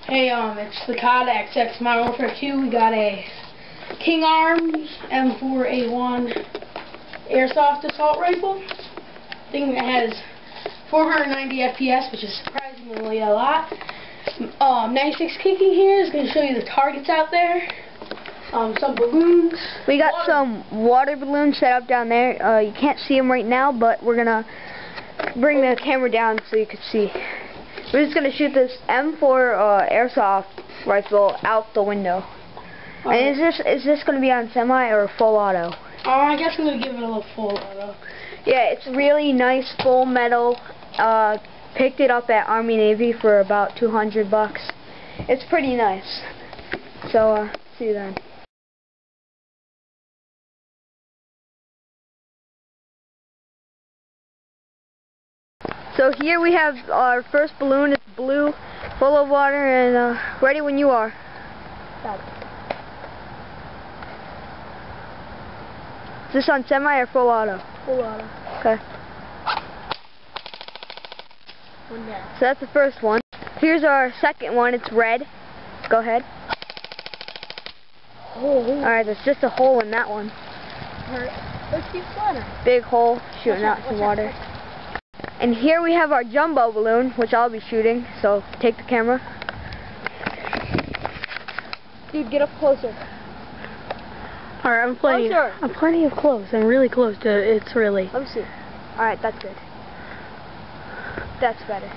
Hey, it's the COD XX Modern Warfare 2. We got a King Arms M4A1 Airsoft assault rifle. Thing that has 490 FPS, which is surprisingly a lot. 96 kicking here is going to show you the targets out there. Some balloons. We got some water balloons set up down there. You can't see them right now, but we're going to bring the camera down so you can see. We're just going to shoot this M4 Airsoft rifle out the window. And is this going to be on semi or full auto? I guess I'm going to give it a little full auto. Yeah, it's really nice, full metal. Picked it up at Army Navy for about $200. It's pretty nice. So, see you then. So here we have our first balloon. It's blue, full of water, and ready when you are. Is this on semi or full auto? Full auto. Okay. So that's the first one. Here's our second one. It's red. Go ahead. Alright, there's just a hole in that one. Alright, let's keep flying. Big hole shooting out some water. And here we have our jumbo balloon, which I'll be shooting, so take the camera. Dude, get up closer. Alright, I'm plenty of close. I'm really close to it. It's really. Let me see. Alright, that's good. That's better.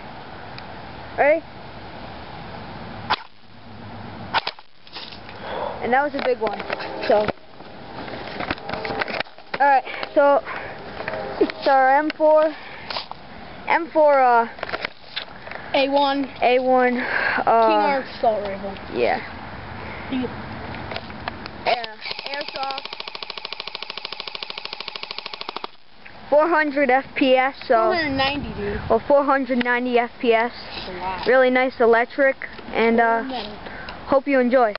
Ready? And that was a big one. So. Alright, so it's our M4 A1 King Arms assault rifle. Yeah. Airsoft. 400 FPS, so 490, dude. Well, 490 FPS. That's a lot. Really nice electric, and hope you enjoy.